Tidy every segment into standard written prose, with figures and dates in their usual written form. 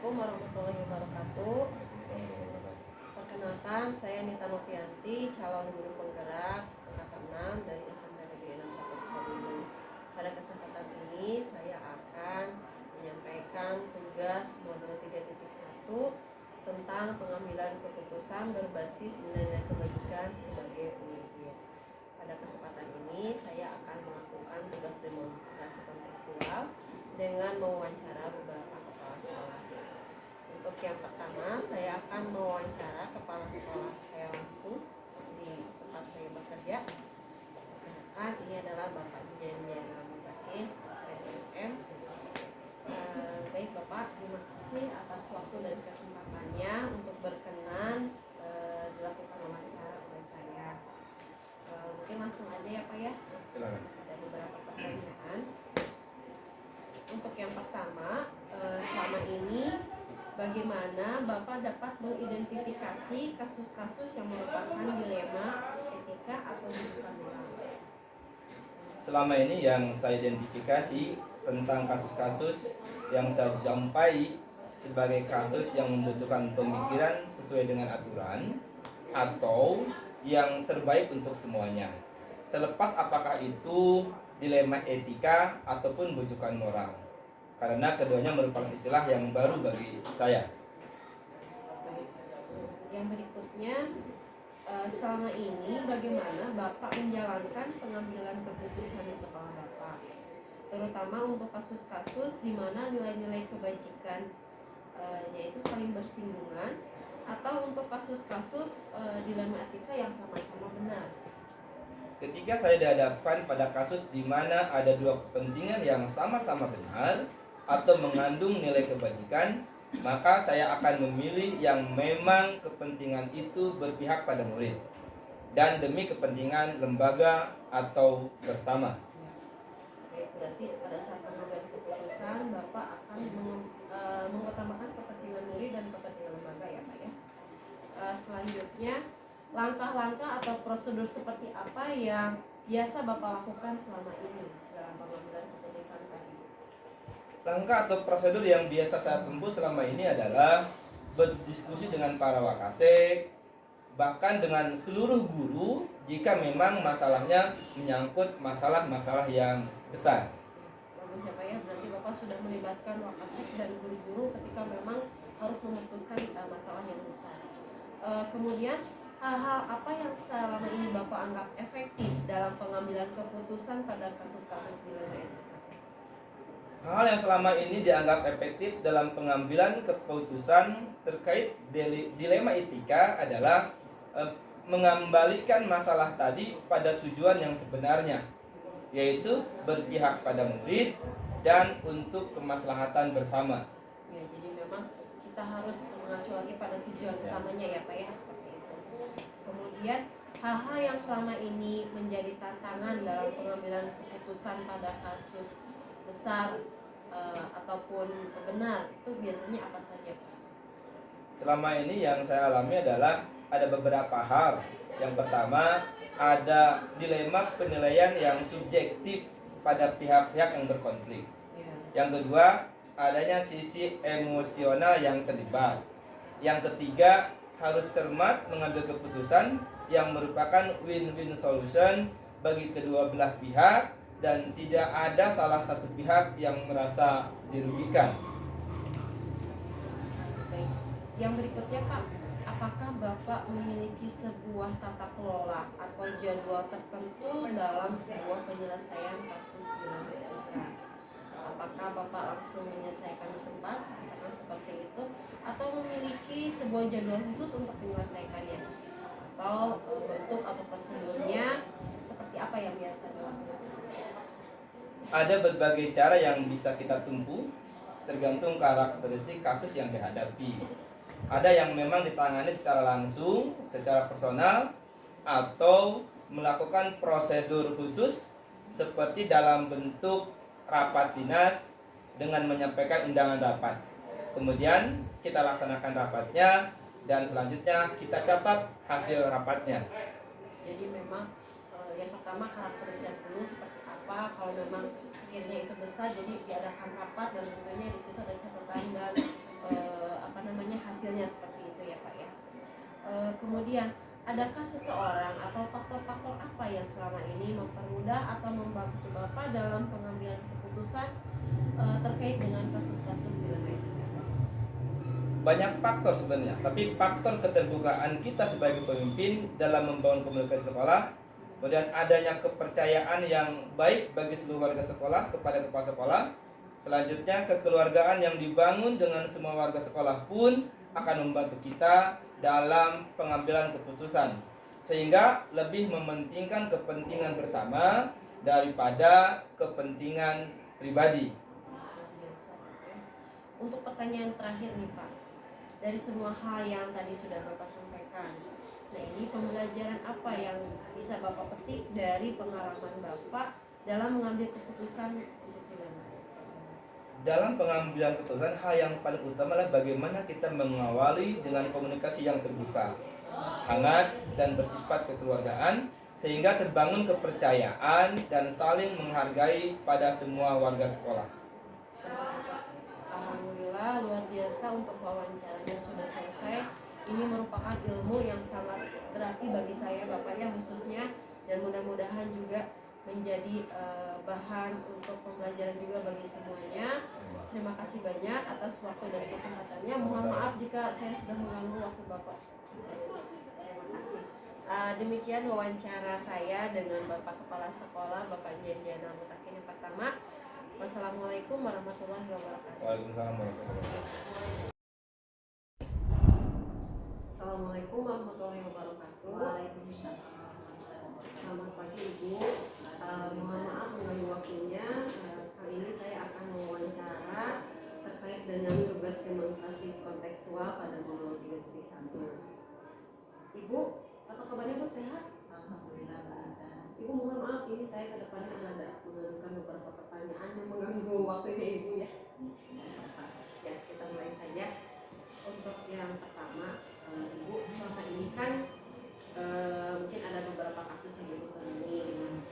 Assalamualaikum warahmatullahi wabarakatuh. Perkenalkan, saya Nita Novianti, calon guru penggerak angkatan 6 dari SMP Negeri 6 Kota Sukabumi. Pada kesempatan ini saya akan menyampaikan tugas modul 3.1 tentang pengambilan keputusan berbasis nilai-nilai kebajikan sebagai pemimpin. Pada kesempatan ini saya akan melakukan tugas demonstrasi kontekstual dengan mewawancara beberapa kepala sekolah. Untuk yang pertama, saya akan mewawancara kepala sekolah saya langsung di tempat saya bekerja. Perkenalkan, ini adalah Bapak Jenjen Mubahin, SPDM. Baik Bapak, terima kasih atas waktu dan kesempatannya untuk berkenan dilakukan wawancara oleh saya. Mungkin langsung aja ya Pak ya. Silakan. Ada beberapa pertanyaan. Untuk yang pertama, selama ini bagaimana Bapak dapat mengidentifikasi kasus-kasus yang merupakan dilema etika atau bukan moral? Selama ini yang saya identifikasi tentang kasus-kasus yang saya jumpai sebagai kasus yang membutuhkan pemikiran sesuai dengan aturan atau yang terbaik untuk semuanya, terlepas apakah itu dilema etika ataupun bujukan moral, karena keduanya merupakan istilah yang baru bagi saya. Baik. Yang berikutnya, selama ini bagaimana Bapak menjalankan pengambilan keputusan di sekolah Bapak, terutama untuk kasus-kasus di mana nilai-nilai kebajikan yaitu saling bersinggungan, atau untuk kasus-kasus dilema etika yang sama-sama benar. Ketika saya dihadapkan pada kasus di mana ada dua kepentingan yang sama-sama benar atau mengandung nilai kebajikan, maka saya akan memilih yang memang kepentingan itu berpihak pada murid dan demi kepentingan lembaga atau bersama. Oke, berarti pada saat pengambilan keputusan Bapak akan mengutamakan kepentingan murid dan kepentingan lembaga ya Pak ya. Selanjutnya, langkah-langkah atau prosedur seperti apa yang biasa Bapak lakukan selama ini dalam pengambilan keputusan tadi? Langkah atau prosedur yang biasa saya tempuh selama ini adalah berdiskusi dengan para wakasek, bahkan dengan seluruh guru jika memang masalahnya menyangkut masalah-masalah yang besar. Bagus ya Pak ya, berarti Bapak sudah melibatkan wakasek dan guru-guru ketika memang harus memutuskan masalah yang besar. Kemudian hal-hal apa yang selama ini Bapak anggap efektif dalam pengambilan keputusan pada kasus-kasus dilema etika? Hal yang selama ini dianggap efektif dalam pengambilan keputusan terkait dilema etika adalah mengembalikan masalah tadi pada tujuan yang sebenarnya, yaitu berpihak pada murid dan untuk kemaslahatan bersama. Ya, jadi memang kita harus mengacu lagi pada tujuan utamanya ya Pak ya, seperti itu. Kemudian hal-hal yang selama ini menjadi tantangan dalam pengambilan keputusan pada kasus besar ataupun benar itu biasanya apa saja Pak? Selama ini yang saya alami adalah ada beberapa hal. Yang pertama, ada dilema penilaian yang subjektif pada pihak-pihak yang berkonflik. Ya. Yang kedua, adanya sisi emosional yang terlibat. Yang ketiga, harus cermat mengambil keputusan yang merupakan win-win solution bagi kedua belah pihak dan tidak ada salah satu pihak yang merasa dirugikan. Baik. Yang berikutnya Pak, apakah Bapak memiliki sebuah tata kelola atau jadwal tertentu dalam sebuah penyelesaian kasus dilema etika? Apakah Bapak langsung menyelesaikan di tempat, misalkan seperti itu, atau memiliki sebuah jadwal khusus untuk menyelesaikannya? Atau bentuk atau prosedurnya seperti apa yang biasa dilakukan? Ada berbagai cara yang bisa kita tempuh tergantung karakteristik kasus yang dihadapi. Ada yang memang ditangani secara langsung, secara personal, atau melakukan prosedur khusus seperti dalam bentuk rapat dinas dengan menyampaikan undangan rapat. Kemudian kita laksanakan rapatnya dan selanjutnya kita catat hasil rapatnya. Jadi memang yang pertama karakteristik dulu seperti apa, kalau memang sekiranya itu besar jadi diadakan rapat dan tentunya di situ ada catatan dan hasilnya seperti itu ya Pak ya. Kemudian adakah seseorang atau faktor-faktor apa yang selama ini mempermudah atau membantu Bapak dalam pengambilan keputusan terkait dengan kasus-kasus dilema etika? Banyak faktor sebenarnya, tapi faktor keterbukaan kita sebagai pemimpin dalam membangun komunikasi sekolah, kemudian adanya kepercayaan yang baik bagi seluruh warga sekolah kepada kepala sekolah, selanjutnya kekeluargaan yang dibangun dengan semua warga sekolah pun akan membantu kita dalam pengambilan keputusan, sehingga lebih mementingkan kepentingan bersama daripada kepentingan pribadi. Untuk pertanyaan terakhir nih Pak, dari semua hal yang tadi sudah Bapak sampaikan, nah ini pembelajaran apa yang bisa Bapak petik dari pengalaman Bapak dalam mengambil keputusan untuk dilema? Dalam pengambilan keputusan, hal yang paling utama adalah bagaimana kita mengawali dengan komunikasi yang terbuka, hangat, dan bersifat kekeluargaan, sehingga terbangun kepercayaan dan saling menghargai pada semua warga sekolah. Alhamdulillah, luar biasa untuk wawancaranya sudah selesai. Ini merupakan ilmu yang sangat berarti bagi saya Bapak ya khususnya, dan mudah-mudahan juga menjadi bahan untuk pembelajaran juga bagi semuanya. Terima kasih banyak atas waktu dan kesempatannya. Mohon maaf jika saya sudah mengganggu waktu Bapak. Terima kasih. Demikian wawancara saya dengan Bapak Kepala Sekolah Bapak Janjana Mutakin yang pertama. Wassalamualaikum warahmatullahi wabarakatuh. Waalaikumsalam warahmatullahi wabarakatuh. Assalamualaikum warahmatullahi wabarakatuh. Waalaikumsalam. Selamat pagi Ibu. Mohon maaf mengganggu waktunya. Kali ini saya akan mewawancara terkait dengan tugas demonstrasi kontekstual pada modul 3.1. Ibu, apa kabarnya Bu, sehat? Alhamdulillah Mbak. Ibu mohon maaf, ini saya ke depannya ada mengajukan beberapa pertanyaan yang mengganggu waktunya Ibu ya. Ya, kita mulai saja. Untuk yang pertama, Ibu, selama ini kan mungkin ada beberapa kasus yang Ibu temui dengan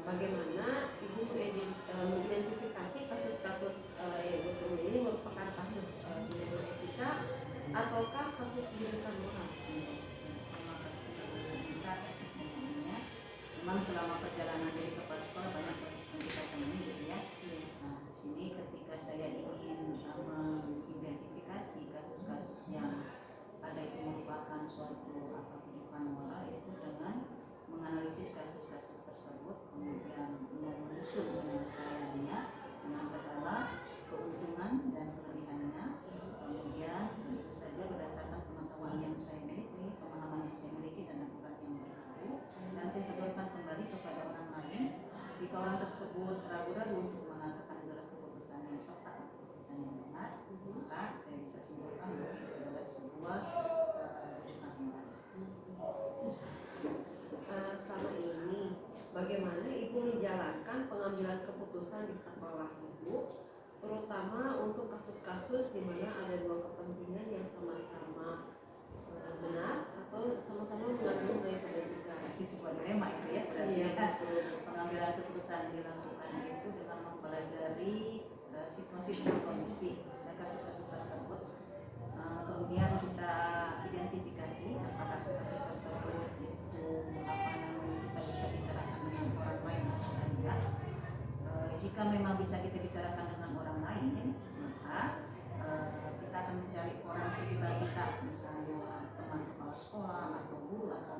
bagaimana Ibu mengidentifikasi kasus-kasus yang Ibu temui ini merupakan kasus dilema etika ataukah kasus dilema moral? Terima kasih Mbak atas pertanyaannya. Memang selama perjalanan dari kepala sekolah banyak kasus yang kita temui gitu ya. Nah, di sini ketika saya ingin mengidentifikasi kasus-kasus yang ada itu merupakan suatu rujukan moral, yaitu dengan menganalisis kasus-kasus tersebut, kemudian menyusun penyelesaiannya dengan segala keuntungan dan kelebihannya, kemudian tentu saja berdasarkan pengetahuan yang saya miliki, pemahaman yang saya miliki dan aturan yang berlaku, dan saya sodorkan kembali kepada orang lain. Jika orang tersebut ragu-ragu untuk mengatakan adalah keputusan yang tepat atau keputusan yang benar, maka saya bisa simpulkan bahwa itu adalah sebuah rujukan moral. Selama ini bagaimana Ibu menjalankan pengambilan keputusan di sekolah Ibu, terutama untuk kasus-kasus di mana ada dua kepentingan yang sama-sama benar atau sama-sama mengandung nilai kebajikan? Pasti sebuah dilema itu ya, berarti Iya, ya. Pengambilan keputusan dilakukan itu dengan mempelajari situasi dan kondisi kasus-kasus tersebut. Kemudian kita identifikasi apakah kasus tersebut itu kita bisa bicarakan dengan orang lain atau tidak. Jika memang bisa kita bicarakan dengan orang lain, maka kita akan mencari orang sekitar kita, misalnya teman kepala sekolah atau guru atau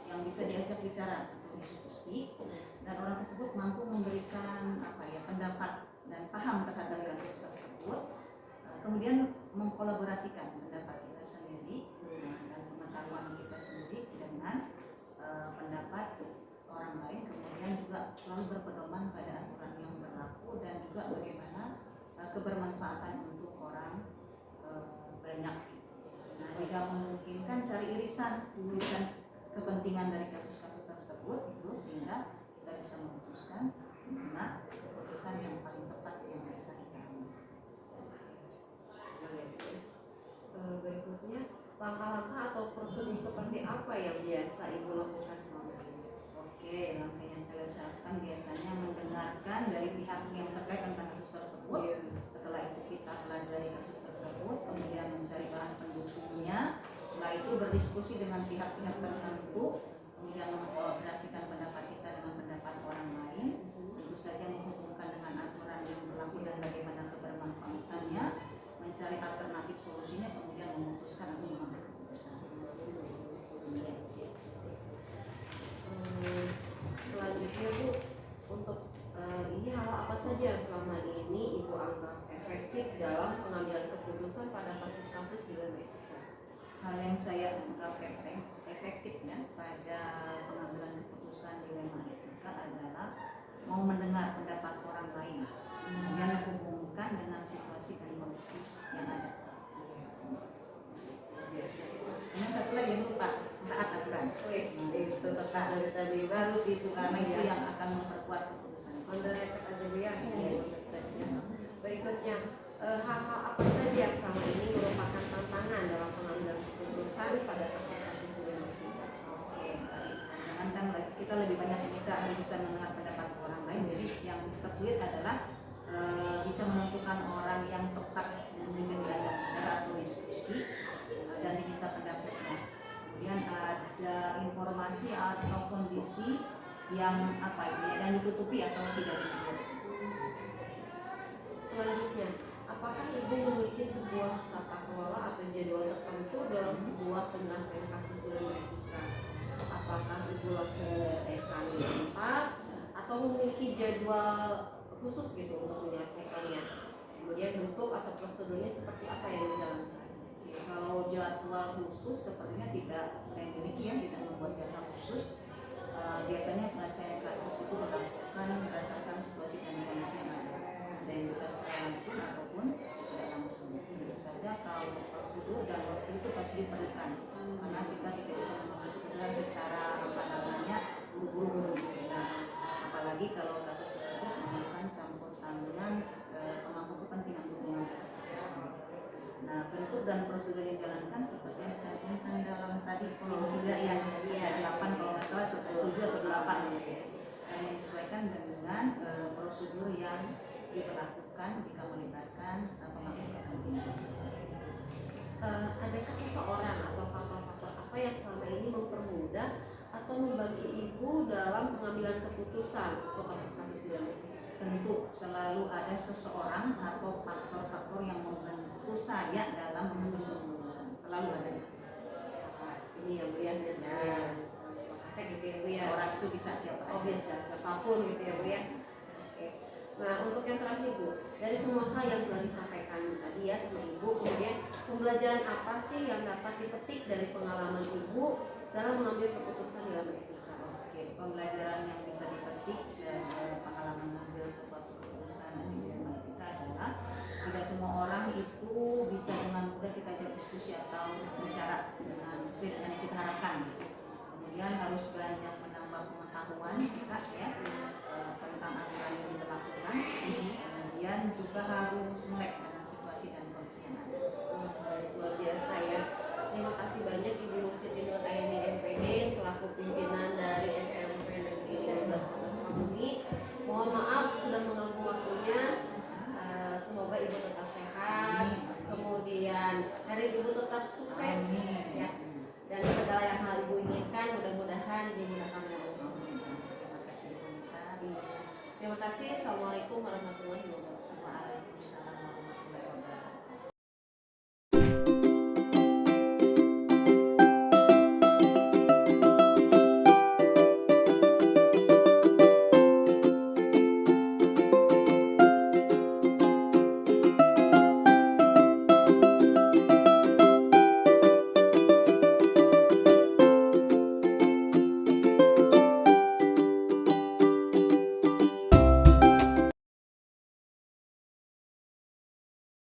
yang bisa diajak bicara atau diskusi, dan orang tersebut mampu memberikan pendapat dan paham terhadap kasus tersebut, kemudian mengkolaborasikan pendapat kita sendiri dan pengetahuan kita sendiri dengan pendapat orang lain, kemudian juga selalu berpedoman pada aturan yang berlaku dan juga bagaimana kebermanfaatan untuk orang banyak. Nah, jika memungkinkan cari irisan kepentingan dari kasus-kasus tersebut itu, sehingga kita bisa memutuskan mana keputusan yang paling tepat yang bisa kita ambil. Berikutnya, langkah-langkah atau prosedur seperti apa yang biasa Ibu lakukan selama ini? Oke, langkah yang saya usahakan biasanya mendengarkan dari pihak yang terkait tentang kasus tersebut. Setelah itu kita pelajari kasus tersebut hukumnya. Setelah itu berdiskusi dengan pihak-pihak tertentu, kemudian mengkolaborasikan pendapat kita dengan pendapat orang lain, tentu saja menghubungkan dengan aturan yang berlaku dan bagaimana kebermanfaatannya, mencari alternatif solusinya, kemudian memutuskan atau mengambil keputusan. Selanjutnya Bu, untuk ini hal apa saja yang selama ini Ibu anggap efektif dalam pengambilan keputusan pada kasus-kasus dilema etika? Hal yang saya anggap efektif ya pada pengambilan keputusan dilema etika adalah mau mendengar pendapat orang lain, kemudian menghubungkan dengan situasi dan kondisi yang ada. Kemudian satu lagi yang lupa, taat aturan. Itu tetap dari tadi Harus itu karena itu yang akan memperkuat keputusan. Mendengarkan aja Bu ya. Berikutnya, hal-hal apa saja yang selama ini merupakan tantangan dalam pengambilan keputusan pada kasus-kasus dilema etika? Oke, jangan kan kita lebih banyak bisa mendengar pendapat orang lain. Jadi yang tersulit adalah bisa menentukan orang yang tepat untuk bisa diajak bicara atau diskusi dan diminta pendapatnya. Kemudian ada informasi atau kondisi yang yang ditutupi atau tidak jujur. Selanjutnya, apakah Ibu memiliki sebuah tata kelola atau jadwal tertentu dalam sebuah penyelesaian kasus dilema etika? Apakah Ibu langsung menyelesaikan di tempat atau memiliki jadwal khusus gitu untuk menyelesaikannya? Kemudian bentuk atau prosedurnya seperti apa yang dijalankan? Kalau jadwal khusus sepertinya tidak saya miliki ya, tidak membuat jadwal khusus. Biasanya penyelesaian kasus itu dilakukan berdasarkan situasi dan kondisi yang ada. Ada yang bisa secara langsung ataupun tidak langsung. Tentu saja kalau prosedur dan waktu itu pasti diperlukan, karena kita tidak bisa mengambil keputusan secara buru-buru. Nah, apalagi kalau kasus tersebut memerlukan campur tangan pemangku kepentingan untuk mengambil keputusan. Nah, bentuk dan prosedur yang dijalankan seperti yang dicantumkan dalam tadi poin 3 yang 8 kalau nggak salah, 7 atau 8 dan menyesuaikan dengan prosedur yang diberlakukan jika melibatkan pemangku kepentingan. Adakah seseorang atau faktor-faktor apa yang selama ini mempermudah atau membantu Ibu dalam pengambilan keputusan untuk kasus-kasus dilema etika? Tentu selalu ada seseorang atau faktor-faktor yang membantu saya dalam mengambil suatu keputusan. Selalu ada itu. Ini yang Bu ya biasanya. Makasih gitu ya Bu ya. Seseorang itu bisa siapa Oh aja. bisa siapapun gitu ya Bu ya. Oke. Nah untuk yang terakhir Bu, dari semua hal yang telah disampaikan tadi ya sama Ibu, kemudian pembelajaran apa sih yang dapat dipetik dari pengalaman Ibu dalam mengambil keputusan dalam etika? Oke, pembelajaran yang bisa dipetik dari pengalaman mengambil suatu keputusan dan dilema etika adalah tidak semua orang itu bisa dengan mudah kita ajak diskusi atau bicara dengan sesuai dengan yang kita harapkan. Kemudian harus banyak menambah pengetahuan kita ya tentang aturan yang diberlakukan. Kemudian juga harus melek dengan situasi dan kondisi yang ada. Luar biasa ya. Terima kasih banyak Ibu Nur Siti Nur Aini MPD selaku pimpinan dari SMP Negeri 19 Kota Sukabumi. Mohon maaf sudah mengganggu waktunya. Semoga Ibu tetap sehat. Kemudian karir Ibu tetap sukses ya. Dan segala yang hal Ibu inginkan mudah-mudahan dimudahkan oleh Allah. Terima kasih Terima kasih. Assalamualaikum warahmatullahi wabarakatuh. Waalaikumsalam warahmatullahi wabarakatuh.